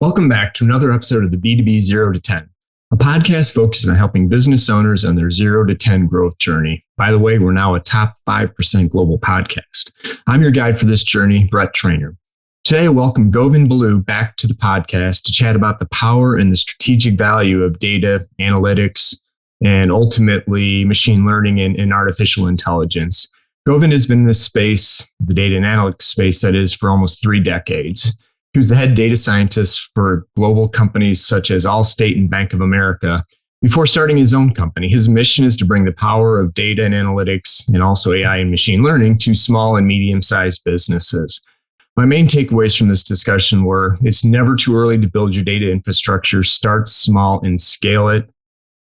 Welcome back to another episode of the B2B 0 to 10, a podcast focused on helping business owners on their 0 to 10 growth journey. By the way, we're now a top 5% global podcast. I'm your guide for this journey, Brett Trainer. Today, I welcome Govind Balu back to the podcast to chat about the power and the strategic value of data, analytics, and ultimately machine learning and artificial intelligence. Govind has been in this space, the data and analytics space, that is, for almost 3 decades. He was the head data scientist for global companies such as Allstate and Bank of America before starting his own company. His mission is to bring the power of data and analytics and also AI and machine learning to small and medium-sized businesses. My main takeaways from this discussion were it's never too early to build your data infrastructure. Start small and scale it.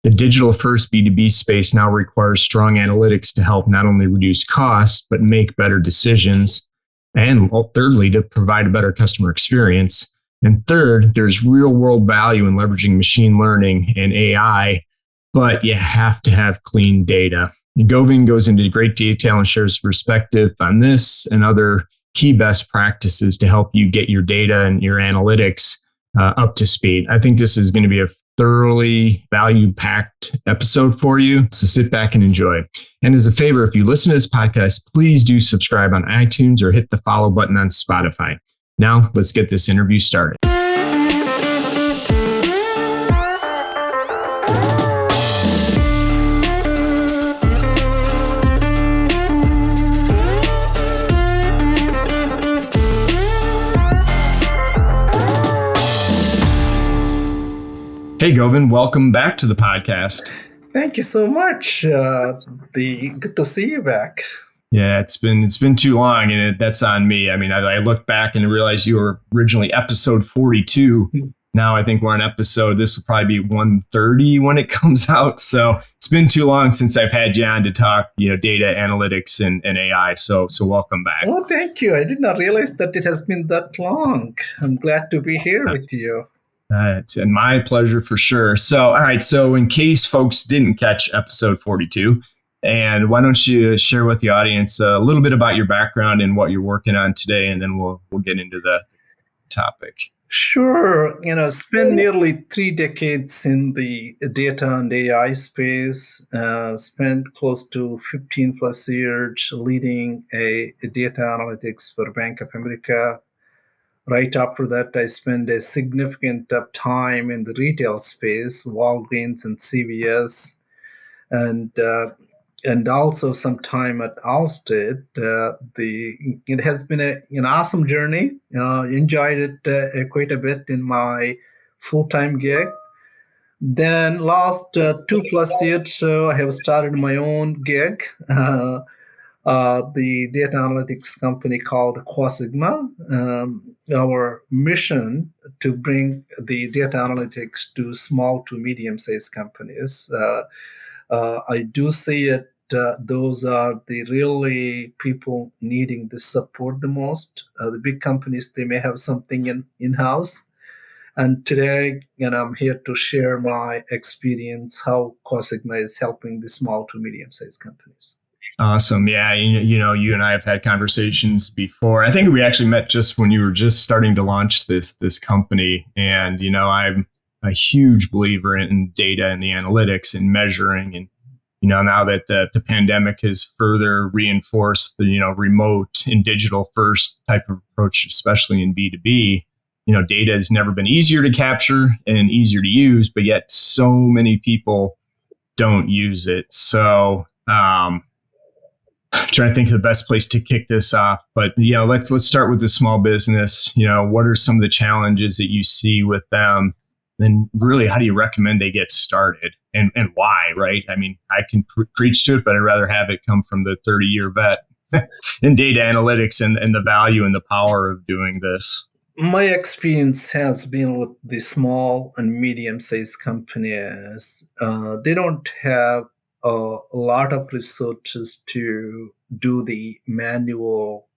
The digital-first B2B space now requires strong analytics to help not only reduce costs, but make better decisions. And thirdly, to provide a better customer experience. And third, there's real world value in leveraging machine learning and AI, but you have to have clean data. Govind goes into great detail and shares perspective on this and other key best practices to help you get your data and your analytics up to speed. I think this is going to be a thoroughly value-packed episode for you. So sit back and enjoy. And as a favor, if you listen to this podcast, please do subscribe on iTunes or hit the follow button on Spotify. Now, let's get this interview started. Hey, Govind, welcome back to the podcast. Thank you so much. Good to see you back. Yeah, it's been too long, and that's on me. I mean, I looked back and realized you were originally episode 42. Now I think we're on episode, this will probably be 130 when it comes out. So it's been too long since I've had you on to talk, data analytics and AI. So welcome back. Oh, thank you. I did not realize that it has been that long. I'm glad to be here with you. It's my pleasure for sure. So, all right. So in case folks didn't catch episode 42, and why don't you share with the audience a little bit about your background and what you're working on today, and then we'll get into the topic. Sure. Spent nearly 3 decades in the data and AI space, spent close to 15 plus years leading a data analytics for Bank of America. Right after that, I spent a significant time in the retail space, Walgreens and CVS, and also some time at Allstate. It has been an awesome journey. Enjoyed it quite a bit in my full-time gig. Then last 2+ years, so I have started my own gig. The data analytics company called QuaXigma. Our mission to bring the data analytics to small to medium-sized companies. I do see it. Those are the really people needing the support the most. The big companies, they may have something in-house. And today, I'm here to share my experience, how QuaXigma is helping the small to medium-sized companies. Awesome. Yeah. You and I have had conversations before. I think we actually met just when you were just starting to launch this company. And, I'm a huge believer in data and the analytics and measuring. And, now that the pandemic has further reinforced the, remote and digital first type of approach, especially in B2B, data has never been easier to capture and easier to use, but yet so many people don't use it. So, trying to think of the best place to kick this off, but let's start with the small business. What are some of the challenges that you see with them? Then really, how do you recommend they get started and why, right? I mean, I can preach to it, but I'd rather have it come from the 30-year vet in data analytics and the value and the power of doing this. My experience has been with the small and medium-sized companies. They don't have a lot of resources to do the manual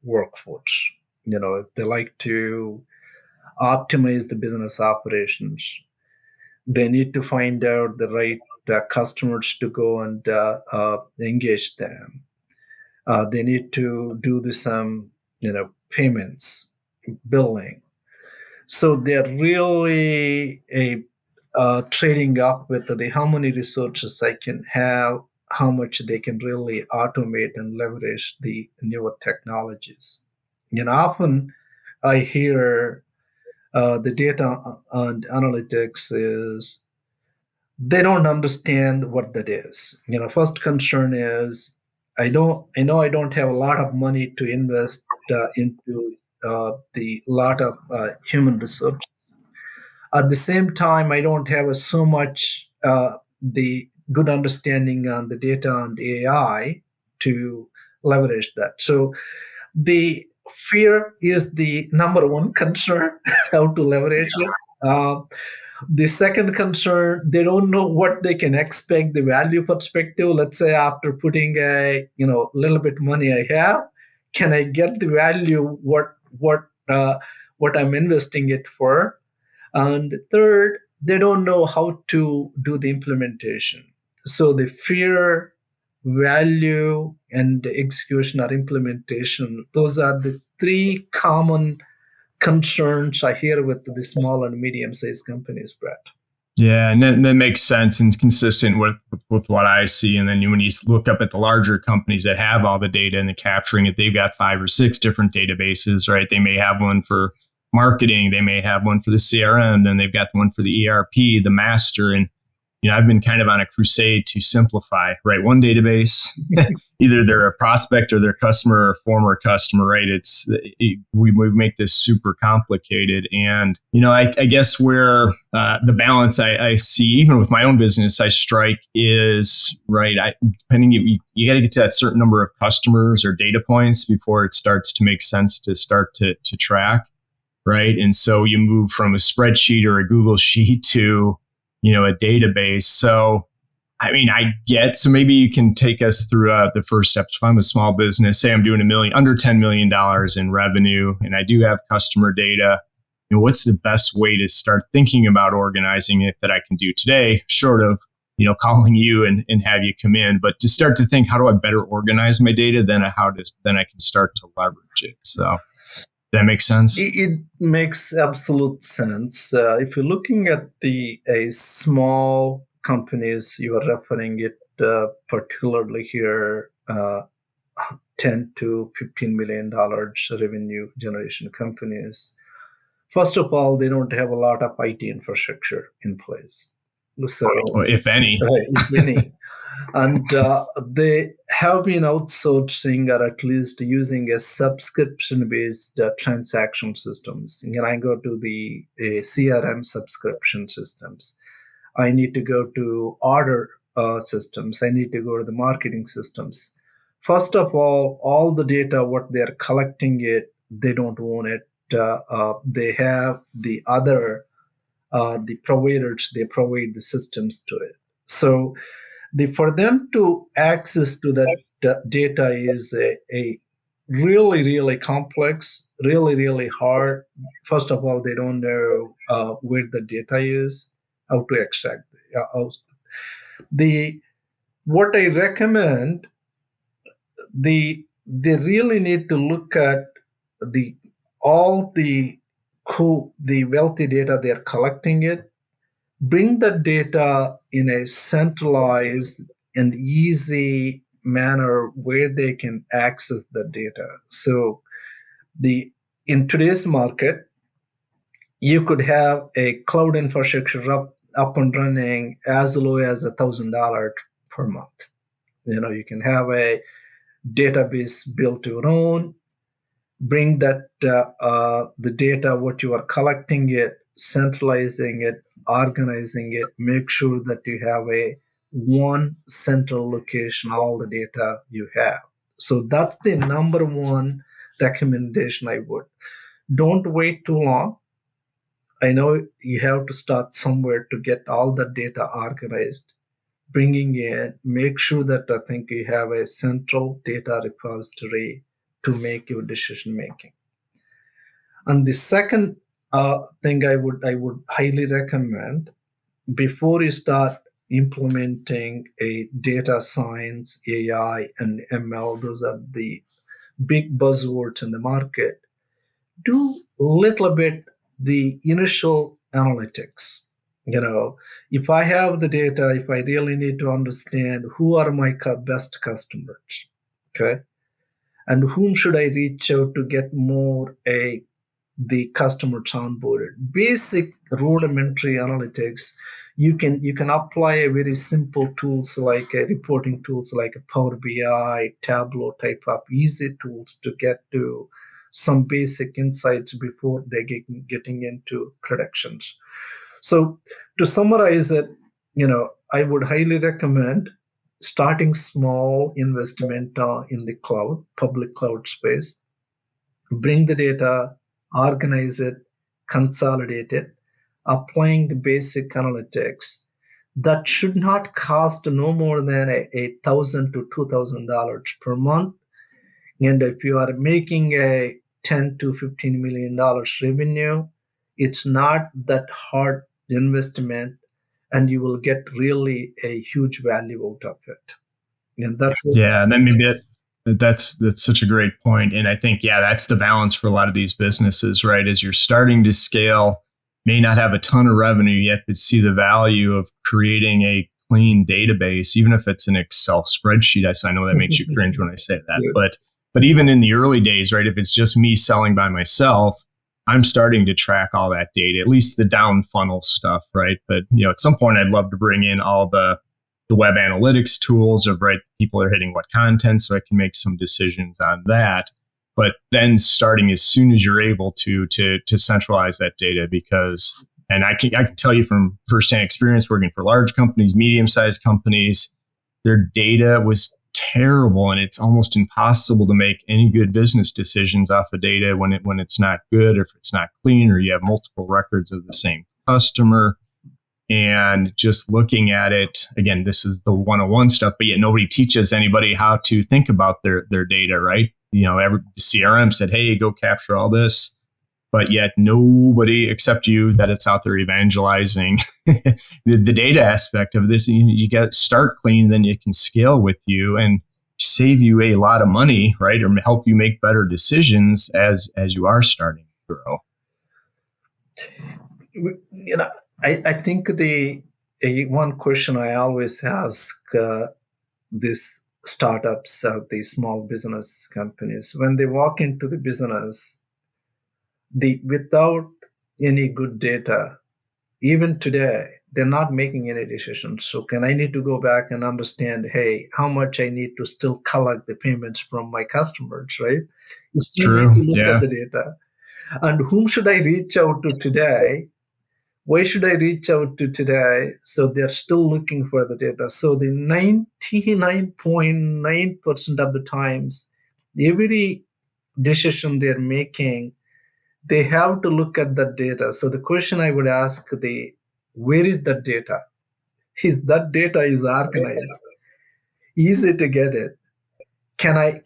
workforce. If they like to optimize the business operations, they need to find out the right customers to go and engage them. They need to do some, payments, billing. So they're really trading up with the how many resources I can have, how much they can really automate and leverage the newer technologies. Often I hear the data and analytics is they don't understand what that is. First concern is I know I don't have a lot of money to invest into the lot of human resources. At the same time, I don't have so much the good understanding on the data and AI to leverage that. So the fear is the number one concern, how to leverage it. The second concern, they don't know what they can expect, the value perspective. Let's say after putting a little bit money I have, can I get the value what I'm investing it for? And third, they don't know how to do the implementation. So the fear, value, and execution or implementation, those are the three common concerns I hear with the small and medium-sized companies, Brett. Yeah, and that makes sense and consistent with what I see. And then when you look up at the larger companies that have all the data and the capturing it, they've got 5 or 6 different databases, right? They may have one for marketing, they may have one for the CRM, then they've got the one for the ERP, the master. And I've been kind of on a crusade to simplify, right? One database, either they're a prospect or their customer or former customer, right? We make this super complicated. And, I guess where the balance I see, even with my own business, I strike is, right, you got to get to that certain number of customers or data points before it starts to make sense to start to track, right? And so you move from a spreadsheet or a Google Sheet to a database. So, so maybe you can take us through the first steps. If I'm a small business, say I'm doing under $10 million in revenue, and I do have customer data, what's the best way to start thinking about organizing it that I can do today, short of, calling you and have you come in, but to start to think, how do I better organize my data? Then I can start to leverage it. So that makes sense? It makes absolute sense. If you're looking at a small companies, you are referring it particularly here, 10 to $15 million revenue generation companies. First of all, they don't have a lot of IT infrastructure in place. So, if any. Right, if any. And they have been outsourcing or at least using a subscription-based transaction systems. I go to the CRM subscription systems. I need to go to order systems. I need to go to the marketing systems. First of all the data, what they're collecting they don't own it. They have the other, the providers, they provide the systems to it. So for them to access to that data is a really, really complex, really, really hard. First of all, they don't know where the data is, how to extract the what I recommend. They really need to look at the all the wealthy data they're collecting it, bring the data in a centralized and easy manner where they can access the data. So in today's market, you could have a cloud infrastructure up and running as low as $1,000 per month. You can have a database built your own, bring that the data, what you are collecting it, centralizing it, organizing it, make sure that you have a one central location, all the data you have. So that's the number one recommendation I would. Don't wait too long. I know you have to start somewhere to get all the data organized, bringing in, make sure that I think you have a central data repository to make your decision making. And the second thing I would highly recommend before you start implementing a data science, AI, and ML, those are the big buzzwords in the market. Do a little bit the initial analytics. If I have the data, if I really need to understand who are my best customers, okay, and whom should I reach out to get more the customers onboarded. Basic rudimentary analytics. You can apply a very simple tools like reporting tools like a Power BI, Tableau type of easy tools to get to some basic insights before they getting into predictions. So to summarize it, I would highly recommend starting small investment in the cloud, public cloud space, bring the data, organize it, consolidate it, applying the basic analytics. That should not cost no more than $1,000 to $2,000 per month. And if you are making a 10 to $15 million revenue, it's not that hard investment, and you will get really a huge value out of it. And that's what Yeah, and then maybe that's such a great point. And I think, yeah, that's the balance for a lot of these businesses, right? As you're starting to scale, may not have a ton of revenue yet, but see the value of creating a clean database, even if it's an Excel spreadsheet. I know that makes you cringe when I say that, Yeah. but even in the early days, right? If it's just me selling by myself, I'm starting to track all that data, at least the down funnel stuff, right? But at some point, I'd love to bring in all the web analytics tools of, right, people are hitting what content, so I can make some decisions on that. But then starting as soon as you're able to centralize that data, because, and I can tell you from firsthand experience working for large companies, medium-sized companies, their data was terrible, and it's almost impossible to make any good business decisions off of data when it's not good, or if it's not clean, or you have multiple records of the same customer. And just looking at it, again, this is the 101 stuff, but yet nobody teaches anybody how to think about their data, right? Every CRM said, hey, go capture all this, but yet nobody except you that it's out there evangelizing the data aspect of this. You got to start clean, then you can scale with you and save you a lot of money, right? Or help you make better decisions as you are starting to grow. I think the one question I always ask these startups or these small business companies when they walk into the business, without any good data, even today, they're not making any decisions. So I need to go back and understand, hey, how much I need to still collect the payments from my customers, right? You still True. need to look Yeah. at the data. And whom should I reach out to today? Why should I reach out to today? So they're still looking for the data. So the 99.9% of the times, every decision they're making, they have to look at the data. So the question I would ask where is that data? Is that data is organized? Easy to get it? Can I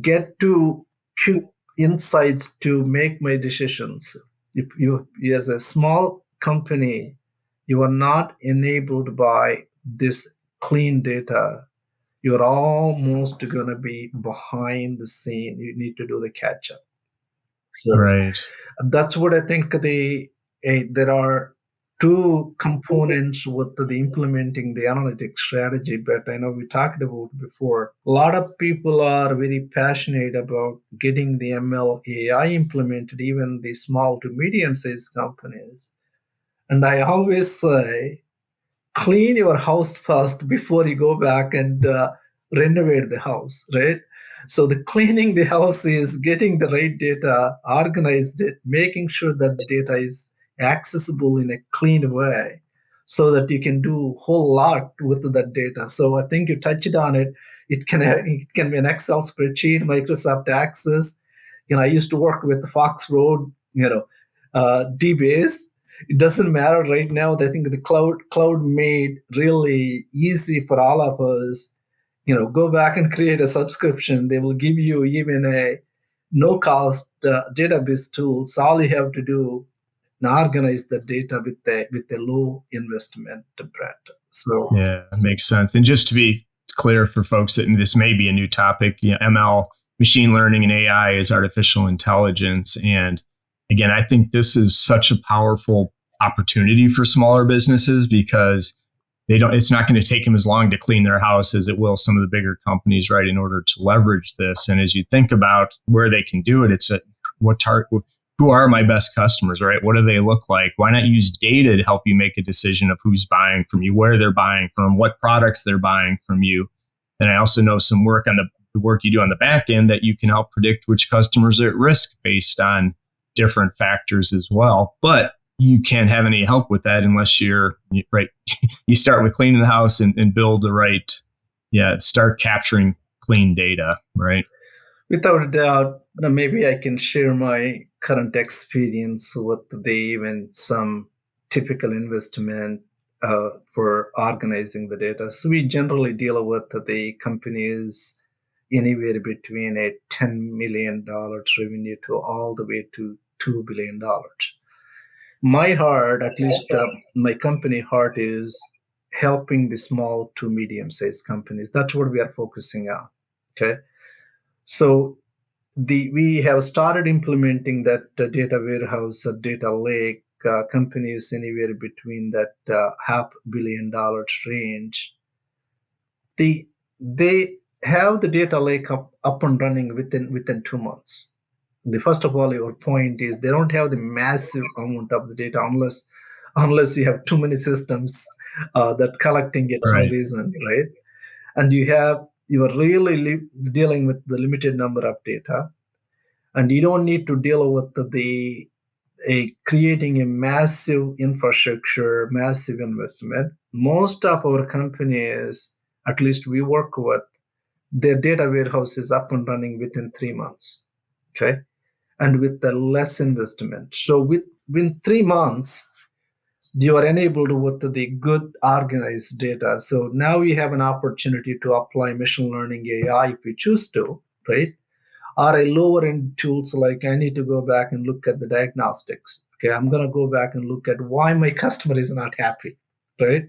get to quick insights to make my decisions? If you as a small company, you are not enabled by this clean data, you're almost going to be behind the scene. You need to do the catch up. So Right. that's what I think there are two components with the implementing the analytics strategy. But I know we talked about before. A lot of people are very passionate about getting the ML AI implemented, even the small to medium sized companies. And I always say, clean your house first before you go back and renovate the house, right? So the cleaning the house is getting the right data, organized it, making sure that the data is accessible in a clean way so that you can do a whole lot with that data. So I think you touched on it. It can be an Excel spreadsheet, Microsoft Access. I used to work with Fox Road, DBase. It doesn't matter right now. I think the cloud made really easy for all of us. Go back and create a subscription. They will give you even a no cost database tool. So all you have to do is organize the data with a low investment, Brett. So Yeah, makes sense. And just to be clear for folks that this may be a new topic, ML, machine learning, and AI is artificial intelligence. And again, I think this is such a powerful opportunity for smaller businesses because it's not going to take them as long to clean their house as it will some of the bigger companies, right? In order to leverage this. And as you think about where they can do it, it's who are my best customers, right? What do they look like? Why not use data to help you make a decision of who's buying from you, where they're buying from, what products they're buying from you? And I also know some work on the work you do on the back end that you can help predict which customers are at risk based on different factors as well. But you can't have any help with that unless you're right. You start with cleaning the house and build the right, start capturing clean data, right? Without a doubt, maybe I can share my current experience with even some typical investment for organizing the data. So we generally deal with the companies anywhere between a $10 million revenue to all the way to $2 billion. My heart, at least my company heart, is helping the small to medium sized companies. That's what we are focusing on. Okay. So we have started implementing that data warehouse or data lake companies anywhere between that $500 million range. They have the data lake up and running within 2 months. The first of all, your point is they don't have the massive amount of the data unless you have too many systems that collecting it some Right. reason, right? And you are really dealing with the limited number of data, and you don't need to deal with creating a massive infrastructure, massive investment. Most of our companies, at least we work with, their data warehouse is up and running within 3 months. Okay. And with the less investment. So within 3 months, you are enabled with the good organized data. So now we have an opportunity to apply machine learning AI if we choose to, right? Or a lower end tools like I need to go back and look at the diagnostics. Okay, I'm going to go back and look at why my customer is not happy, right?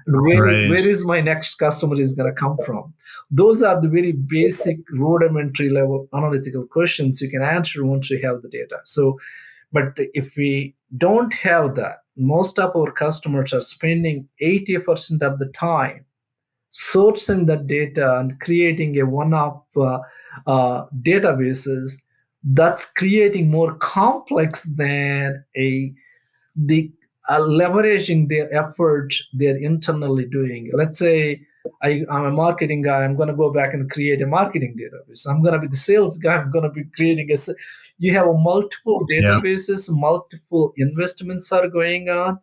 Where Right. is my next customer is going to come from? Those are the very basic rudimentary level analytical questions you can answer once you have the data. So, but if we don't have that, most of our customers are spending 80% of the time sourcing that data and creating a one-off databases that's creating more complex than the leveraging their efforts they're internally doing. Let's say I'm a marketing guy. I'm going to go back and create a marketing database. I'm going to be the sales guy. I'm going to be creating you have multiple Yeah. databases, multiple investments are going on,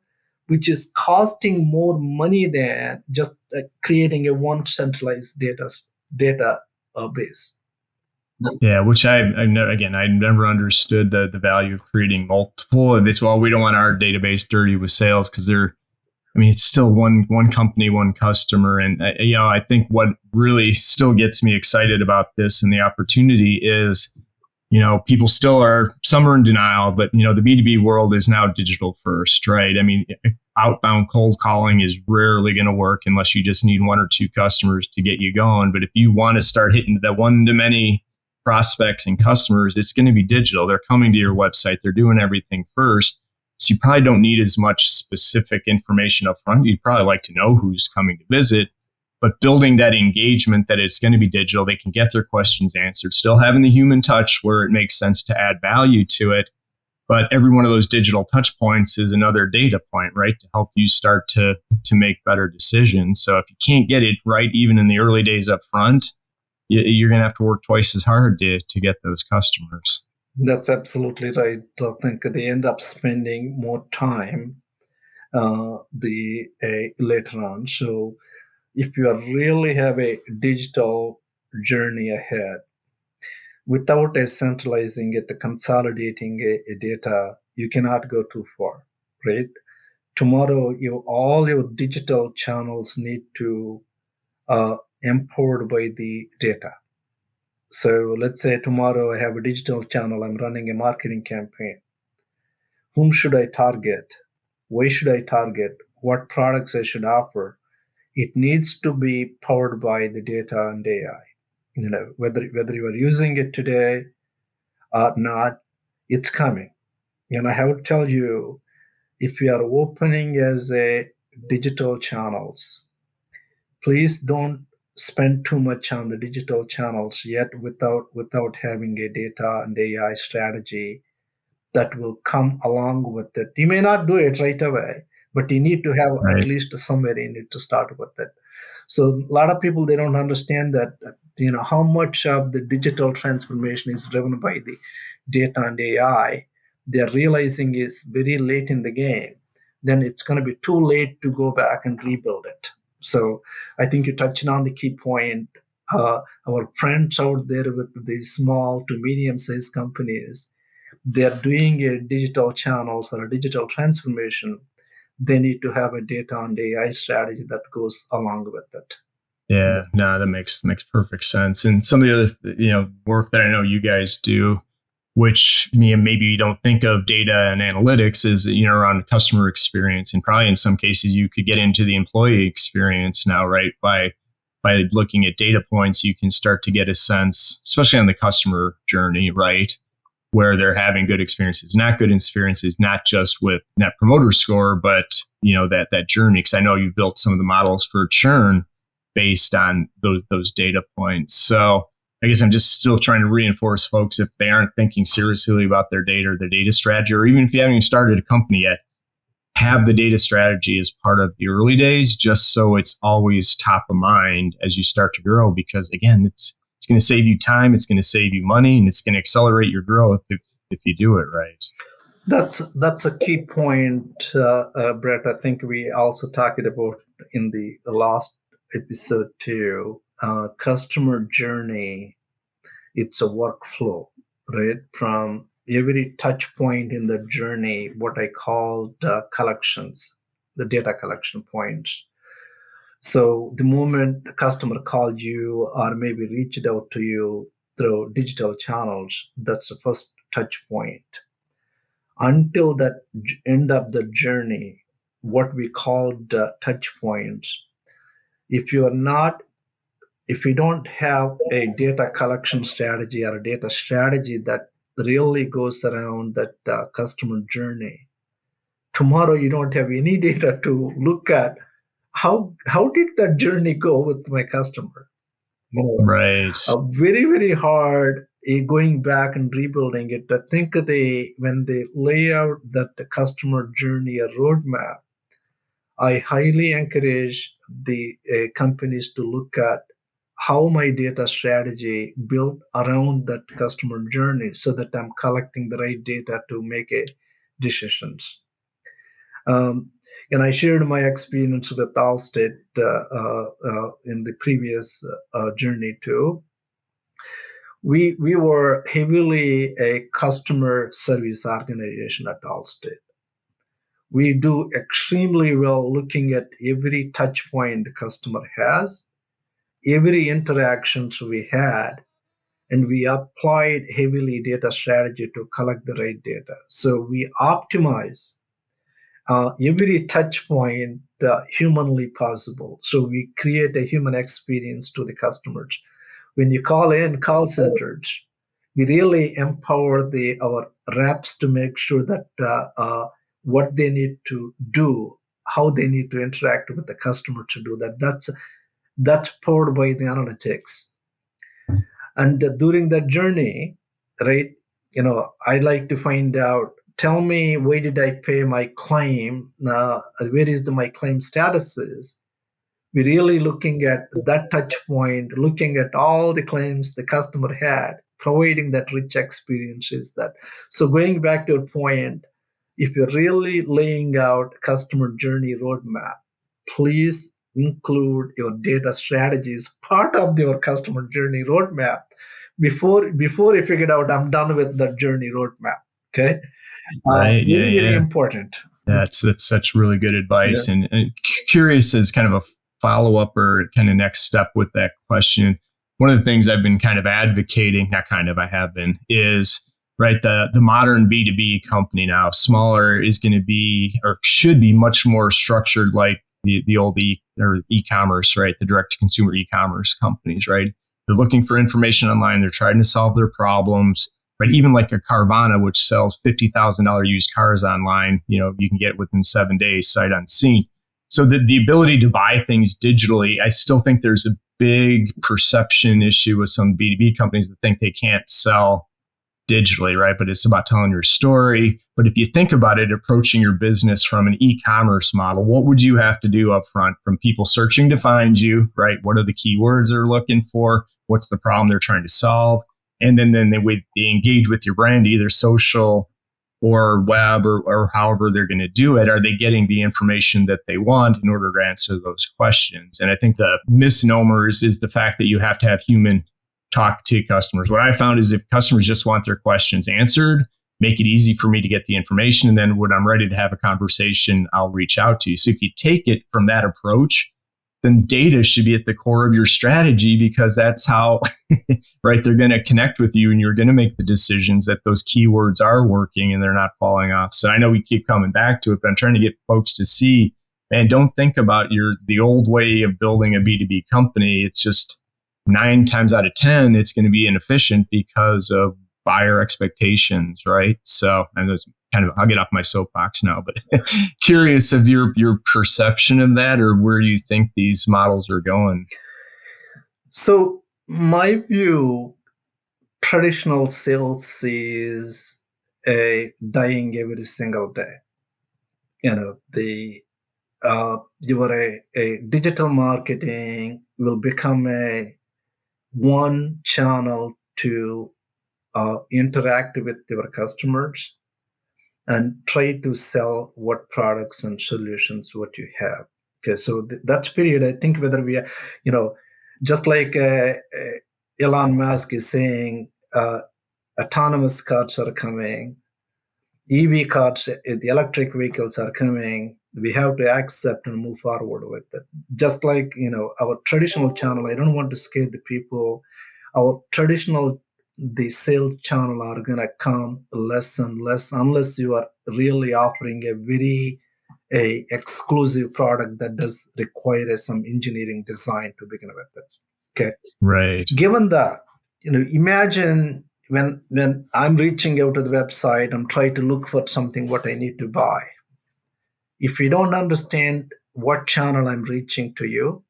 which is costing more money than just creating a one centralized data base. Yeah, which I never understood the value of creating multiple. And it's, well, we don't want our database dirty with sales because it's still one company, one customer. And I think what really still gets me excited about this and the opportunity is, people still some are in denial, but the B2B world is now digital first, right? Outbound cold calling is rarely going to work unless you just need one or two customers to get you going. But if you want to start hitting that one to many prospects and customers, it's going to be digital. They're coming to your website. They're doing everything first. So you probably don't need as much specific information up front. You'd probably like to know who's coming to visit, but building that engagement that it's going to be digital, they can get their questions answered, still having the human touch where it makes sense to add value to it. But every one of those digital touch points is another data point, right, to help you start to make better decisions. So if you can't get it right, even in the early days up front, you're going to have to work twice as hard to get those customers. That's absolutely right. I think they end up spending more time later on. So if you really have a digital journey ahead, without centralizing it, consolidating a data, you cannot go too far, right? Tomorrow, all your digital channels need to empowered by the data. So let's say tomorrow I have a digital channel, I'm running a marketing campaign. Whom should I target? Why should I target? What products I should offer? It needs to be powered by the data and AI. Whether you are using it today or not, it's coming. And I have to tell you, if you are opening as a digital channels, please don't spend too much on the digital channels yet without having a data and AI strategy that will come along with it. You may not do it right away, but you need to have at Right. least somewhere you need to start with it. So a lot of people, they don't understand that, how much of the digital transformation is driven by the data and AI. They're realizing is very late in the game. Then it's going to be too late to go back and rebuild it. So I think you're touching on the key point. Our friends out there with these small to medium-sized companies, they're doing a digital channels or a digital transformation. They need to have a data and AI strategy that goes along with it. Yeah, no, that makes perfect sense. And some of the other, work that I know you guys do, which maybe you don't think of data and analytics, is around customer experience, and probably in some cases you could get into the employee experience now, right? By looking at data points, you can start to get a sense, especially on the customer journey, right? Where they're having good experiences, not good experiences, not just with net promoter score, but that journey. Because I know you've built some of the models for churn based on those data points. So I guess I'm just still trying to reinforce folks, if they aren't thinking seriously about their data or their data strategy, or even if you haven't even started a company yet, have the data strategy as part of the early days, just so it's always top of mind as you start to grow. Because again, it's going to save you time, it's going to save you money, and it's going to accelerate your growth if you do it right. That's a key point, Brett. I think we also talked about in the last episode too. Customer journey, it's a workflow, right? From every touch point in the journey, what I call the collections, the data collection points. So the moment the customer called you or maybe reached out to you through digital channels, that's the first touch point. Until that end of the journey, what we call the touch points, if you are not, if you don't have a data collection strategy or a data strategy that really goes around that customer journey, tomorrow you don't have any data to look at. How did that journey go with my customer? Right. Very, very hard going back and rebuilding it. I think when they lay out that the customer journey a roadmap, I highly encourage the companies to look at how my data strategy built around that customer journey, so that I'm collecting the right data to make decisions. Um, and I shared my experience with Allstate in the previous journey too. We were heavily a customer service organization at Allstate. We do extremely well looking at every touch point the customer has, every interactions we had, and we applied heavily data strategy to collect the right data. So we optimize every touch point humanly possible. So we create a human experience to the customers. When you call in call centers, we really empower our reps to make sure that what they need to do, how they need to interact with the customer to do that. That's powered by the analytics. And during that journey, right, I like to find out, tell me, where did I pay my claim? Where is my claim status is? We're really looking at that touch point, looking at all the claims the customer had, providing that rich experience is that. So going back to your point, if you're really laying out customer journey roadmap, please include your data strategies part of your customer journey roadmap before you figure out I'm done with the journey roadmap. Okay, Right. very very Yeah. important. That's such really good advice. Yeah. And curious, as kind of a follow up or kind of next step with that question, one of the things I've been kind of advocating, not kind of, I have been, is right, the modern B2B company now, smaller, is going to be, or should be, much more structured like the old e-commerce, right? The direct to consumer e-commerce companies, right? They're looking for information online. They're trying to solve their problems. right? Even like a Carvana, which sells $50,000 used cars online, you can get it within 7 days, sight unseen. So the ability to buy things digitally, I still think there's a big perception issue with some B2B companies that think they can't sell digitally, right? But it's about telling your story. But if you think about it, approaching your business from an e-commerce model, what would you have to do up front from people searching to find you, right? What are the keywords they're looking for? What's the problem they're trying to solve? And then they engage with your brand, either social or web or however they're going to do it. Are they getting the information that they want in order to answer those questions? And I think the misnomers is the fact that you have to have human talk to customers. What I found is if customers just want their questions answered, make it easy for me to get the information. And then when I'm ready to have a conversation, I'll reach out to you. So if you take it from that approach, then data should be at the core of your strategy, because that's how, right, they're going to connect with you and you're going to make the decisions that those keywords are working and they're not falling off. So I know we keep coming back to it, but I'm trying to get folks to see, man, don't think about the old way of building a B2B company. It's just 9 times out of 10, it's going to be inefficient because of buyer expectations, right? So I know I'll get off my soapbox now, but curious of your perception of that, or where you think these models are going. So my view, traditional sales is dying every single day. A digital marketing will become a one channel to interact with your customers and try to sell what products and solutions what you have. Okay, so that period, I think whether we are, just like Elon Musk is saying, autonomous cars are coming, EV cars, the electric vehicles are coming. We have to accept and move forward with it. Just like, our traditional channel, I don't want to scare the people. Our traditional, the sales channel are going to come less and less unless you are really offering a very exclusive product that does require some engineering design to begin with it. Okay. Right. Given that, imagine when I'm reaching out to the website, I'm trying to look for something what I need to buy. If you don't understand what channel I'm reaching to you,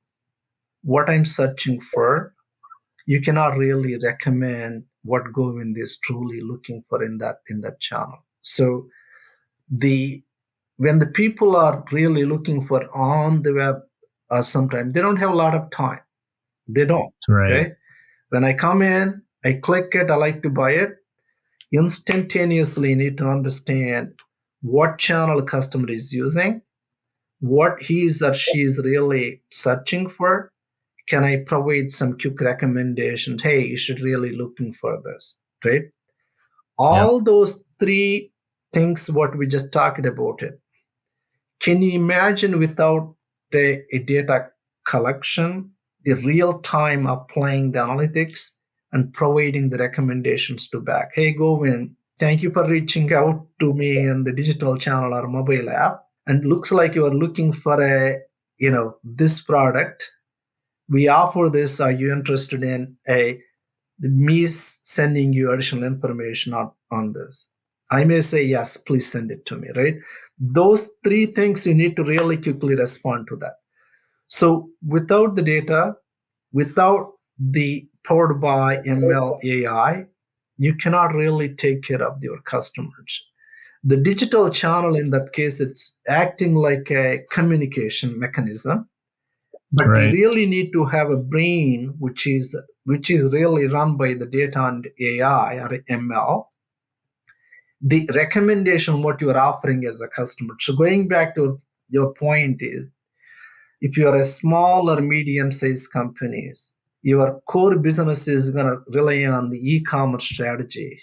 what I'm searching for, you cannot really recommend what Govind is truly looking for in that channel. So when the people are really looking for on the web, sometimes they don't have a lot of time. They don't. Right. Okay? When I come in, I click it, I like to buy it. Instantaneously, you need to understand what channel a customer is using, what he is or she is really searching for. Can I provide some quick recommendations? Hey, you should really looking for this, right? All those 3 things, what we just talked about it. Can you imagine without a data collection, the real time applying the analytics and providing the recommendations to back? Hey, Govind, thank you for reaching out to me in the digital channel or mobile app. And looks like you are looking for this product. We offer this. Are you interested in me sending you additional information on this? I may say, yes, please send it to me, right? Those 3 things, you need to really quickly respond to that. So without the data, without the powered by ML AI, you cannot really take care of your customers. The digital channel, in that case, it's acting like a communication mechanism. But Right. you really need to have a brain which is really run by the data and AI or ML. The recommendation what you are offering as a customer. So going back to your point is, if you are a small or medium-sized companies, your core business is going to rely on the e-commerce strategy.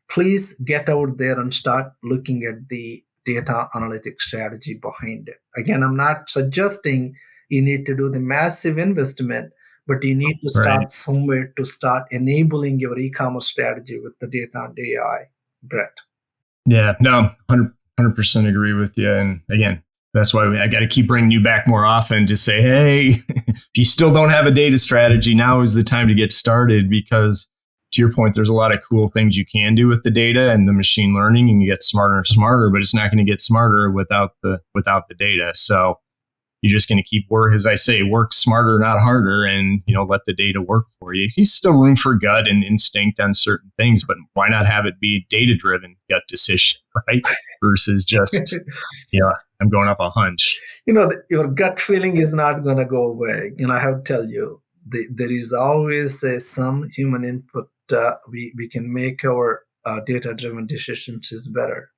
Please get out there and start looking at the data analytics strategy behind it. Again, I'm not suggesting you need to do the massive investment, but you need to start somewhere to start enabling your e-commerce strategy with the data and AI, Brett. Yeah, no, 100% agree with you. And again, that's why I got to keep bringing you back more often to say, hey, if you still don't have a data strategy, now is the time to get started, because to your point, there's a lot of cool things you can do with the data and the machine learning, and you get smarter and smarter, but it's not going to get smarter without the data. So you're just going to keep as I say, work smarter, not harder, and let the data work for you. There's still room for gut and instinct on certain things, but why not have it be data-driven gut decision, right? Versus just I'm going off a hunch. Your gut feeling is not going to go away. I have to tell you, there is always some human input. We can make our data-driven decisions is better,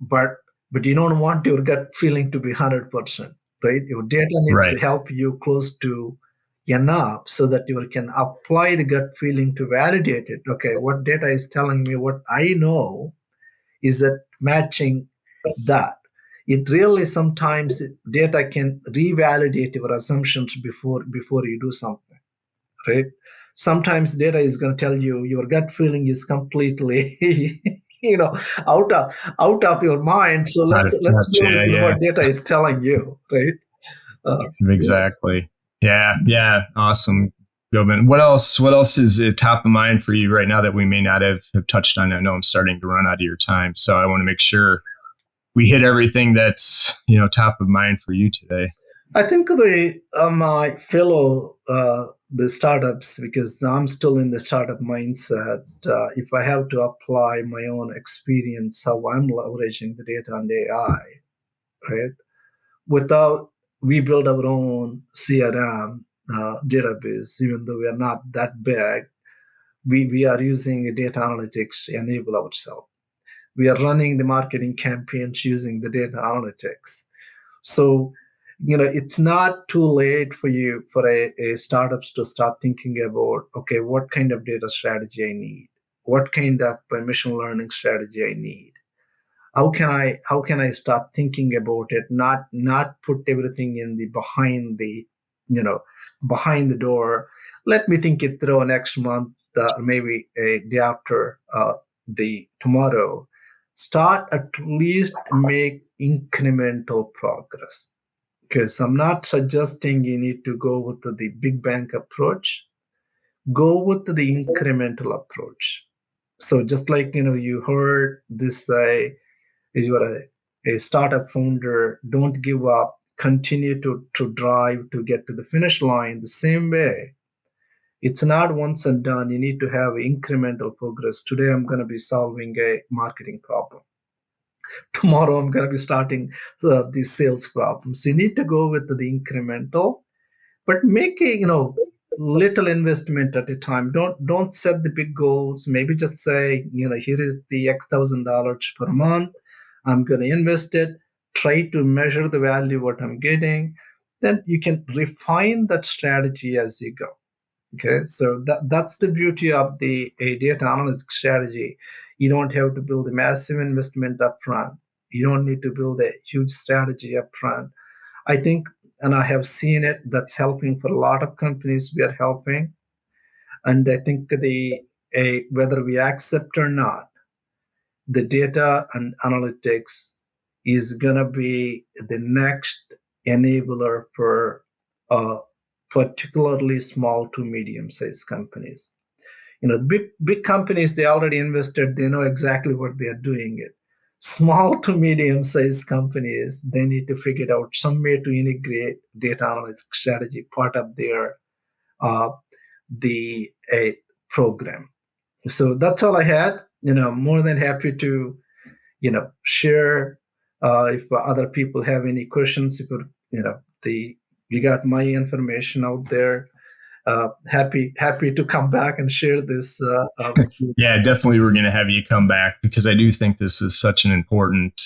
but you don't want your gut feeling to be 100%. Right? Your data needs to help you close to enough so that you can apply the gut feeling to validate it. Okay, what data is telling me, what I know, is that matching that. It really sometimes data can revalidate your assumptions before you do something, right? Sometimes data is going to tell you your gut feeling is completely out of your mind. So let's go with what data is telling you, right? Exactly. Yeah. Awesome. Govind. What else is top of mind for you right now that we may not have touched on? I know I'm starting to run out of your time, so I want to make sure we hit everything that's top of mind for you today. I think my fellow the startups, because I'm still in the startup mindset. If I have to apply my own experience, how I'm leveraging the data and AI, right? We build our own CRM database, even though we are not that big. We are using data analytics to enable ourselves. We are running the marketing campaigns using the data analytics. So, it's not too late for a startups to start thinking about, okay, what kind of data strategy I need? What kind of machine learning strategy I need? How can I start thinking about it? Not put everything in the behind the door. Let me think it through next month, maybe a day after the tomorrow. Start at least make incremental progress. Because I'm not suggesting you need to go with the big bang approach. Go with the incremental approach. So just like you heard this say, if you are a startup founder, don't give up. Continue to drive to get to the finish line the same way. It's not once and done. You need to have incremental progress. Today, I'm going to be solving a marketing problem. Tomorrow, I'm going to be starting the sales problems. So you need to go with the incremental, but make a little investment at a time. Don't set the big goals. Maybe just say here is the X $1,000 per month. I'm going to invest it. Try to measure the value what I'm getting. Then you can refine that strategy as you go. Okay, so that's the beauty of a data analytics strategy. You don't have to build a massive investment up front. You don't need to build a huge strategy up front. I think, and I have seen it, that's helping for a lot of companies we are helping. And I think whether we accept or not, the data and analytics is going to be the next enabler for particularly small to medium-sized companies. The big companies, they already invested, they know exactly what they are doing it. Small to medium-sized companies, they need to figure out some way to integrate data analytics strategy part of their program. So that's all I had. More than happy to share if other people have any questions. If you got my information out there. Happy to come back and share this. Yeah, definitely. We're going to have you come back because I do think this is such an important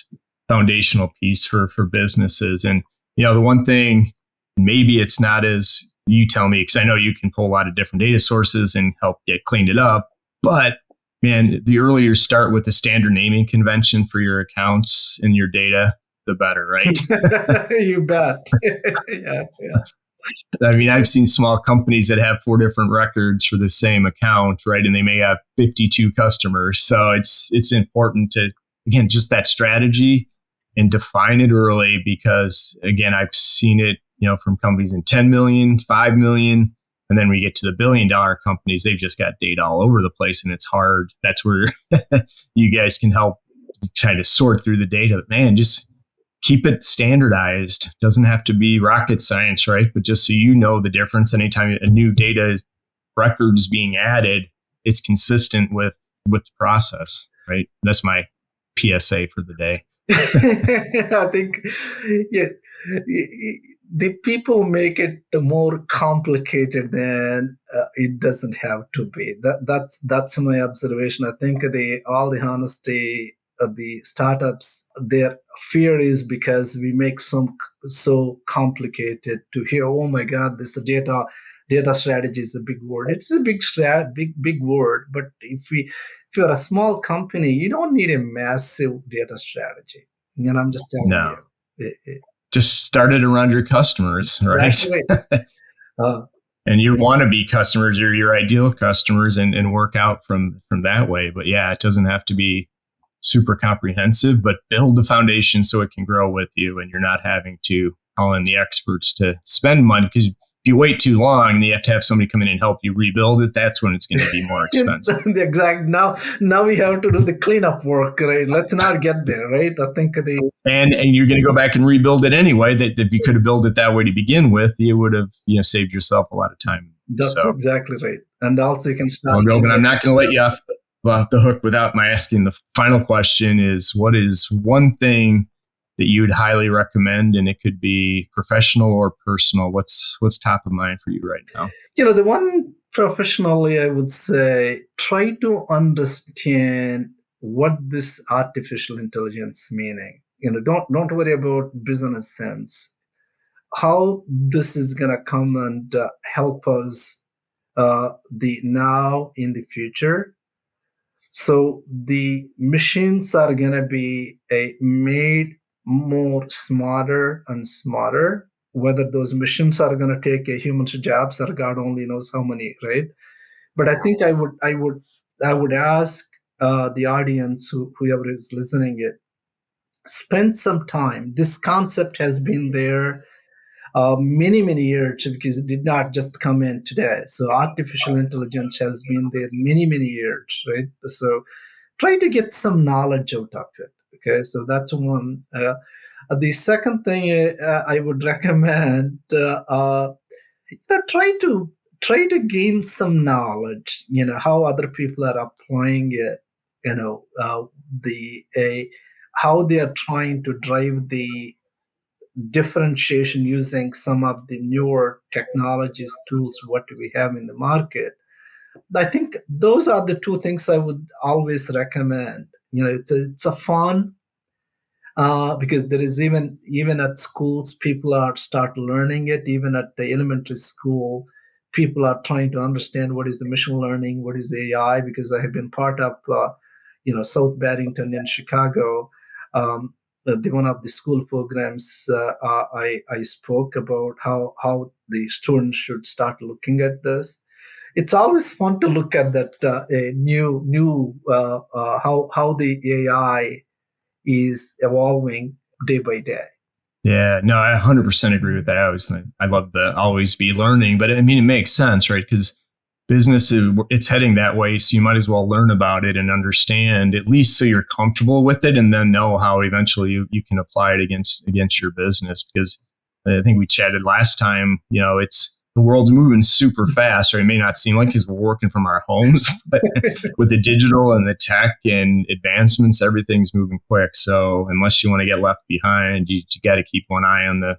foundational piece for businesses. And the one thing, maybe it's not as you tell me, because I know you can pull a lot of different data sources and help get cleaned it up. But man, the earlier you start with the standard naming convention for your accounts and your data, the better, right? You bet. Yeah. I mean, I've seen small companies that have 4 different records for the same account, right? And they may have 52 customers. So it's important to, again, just that strategy and define it early because, again, I've seen it, from companies in 10 million, 5 million, And then we get to the billion-dollar companies, they've just got data all over the place, and it's hard. That's where you guys can help try to sort through the data. Man, just keep it standardized. Doesn't have to be rocket science, right? But just so you know the difference, anytime a new data record is being added, it's consistent with the process, right? That's my PSA for the day. I think, yeah, the people make it more complicated than it doesn't have to be. That's my observation. I think all the honesty, the startups, their fear is because we make so complicated to hear. Oh my God, this data strategy is a big word. It's a big word. But if you're a small company, you don't need a massive data strategy. And I'm just telling No, you. just start it around your customers, right? Exactly. And you want to be customers, or your ideal customers, and work out from that way. But yeah, it doesn't have to be super comprehensive, but build the foundation so it can grow with you, and you're not having to call in the experts to spend money, because if you wait too long and you have to have somebody come in and help you rebuild it, that's when it's going to be more expensive. Now we have to do the cleanup work, right? Let's not get there, right? I think and you're going to go back and rebuild it anyway. That if you could have built it that way to begin with, you would have saved yourself a lot of time. That's exactly right. And also you can start. Well, Govind, I'm not going to let you off the hook without my asking the final question: is what is one thing that you would highly recommend? And it could be professional or personal. What's top of mind for you right now? The one professionally, I would say, try to understand what this artificial intelligence meaning. Don't worry about business sense. How this is gonna come and help us the now in the future. So the machines are gonna be made more smarter and smarter. Whether those machines are gonna take a human's jobs, or God only knows how many, right? But I think I would ask the audience, whoever is listening, it spend some time. This concept has been there many years, because it did not just come in today. So artificial intelligence has been there many years, right? So try to get some knowledge out of it. Okay, so that's one. The second thing I would recommend, try to gain some knowledge. How other people are applying it. How they are trying to drive the differentiation using some of the newer technologies, tools, what we have in the market. I think those are the two things I would always recommend. It's a fun, because there is even at schools, people are start learning it. Even at the elementary school, people are trying to understand what is the machine learning, what is AI. Because I have been part of South Barrington in Chicago. One of the school programs, I spoke about how the students should start looking at this. It's always fun to look at that a new how the AI is evolving day by day. Yeah, no, I 100% agree with that. I love the always be learning, but I mean, it makes sense, right? Because business it's heading that way, so you might as well learn about it and understand, at least so you're comfortable with it, and then know how eventually you can apply it against your business. Because I think we chatted last time, it's the world's moving super fast, or it may not seem like, because we're working from our homes, but with the digital and the tech and advancements, everything's moving quick. So unless you want to get left behind, you got to keep one eye in the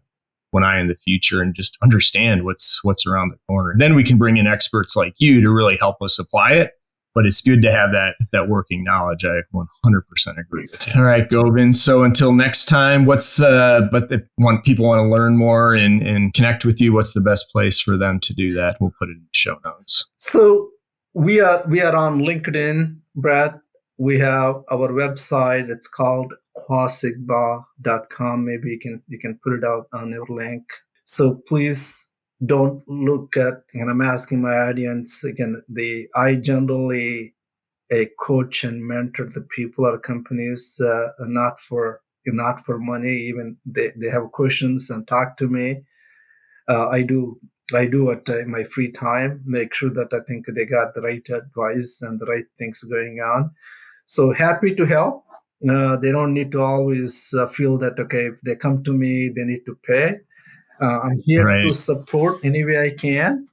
future and just understand what's around the corner. Then we can bring in experts like you to really help us apply it. But it's good to have that working knowledge. I 100% agree with you. All right, Govind. So until next time, but if people want to learn more and connect with you, what's the best place for them to do that? We'll put it in the show notes. So we are on LinkedIn, Brad. We have our website. It's called QuaXigma.com. Maybe you can put it out on your link. So please don't look at, and I'm asking my audience again, I generally coach and mentor the people or companies, not for money. Even they have questions and talk to me. I do I do at my free time, make sure that I think they got the right advice and the right things going on. So happy to help. They don't need to always feel that, okay, if they come to me, they need to pay. I'm here to Right. support any way I can.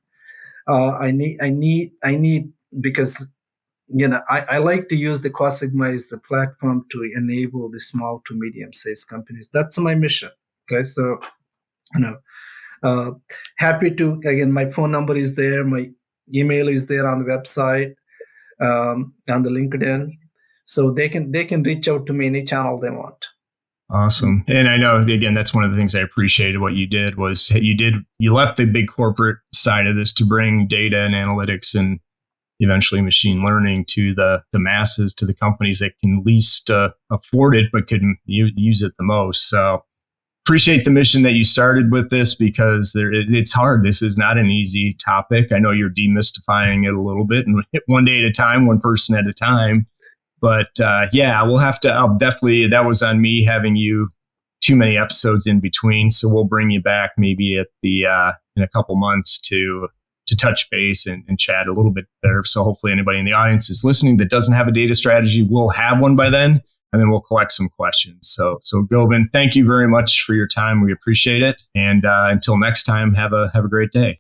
I need because I like to use the QuaXigma as the platform to enable the small to medium sized companies. That's my mission. Okay, so you know, uh, happy to again. My phone number is there. My email is there on the website, on the LinkedIn, so they can reach out to me any channel they want. Awesome. And I know, again, that's one of the things I appreciated what you did was you left the big corporate side of this to bring data and analytics and eventually machine learning to the masses, to the companies that can least afford it, but can use it the most. So appreciate the mission that you started with this, because it's hard. This is not an easy topic. I know you're demystifying it a little bit, and one day at a time, one person at a time. But I'll definitely, that was on me having you too many episodes in between. So we'll bring you back maybe at in a couple months to touch base and chat a little bit better. So hopefully anybody in the audience is listening that doesn't have a data strategy will have one by then, and then we'll collect some questions. So Govind, thank you very much for your time. We appreciate it. And until next time, have a great day.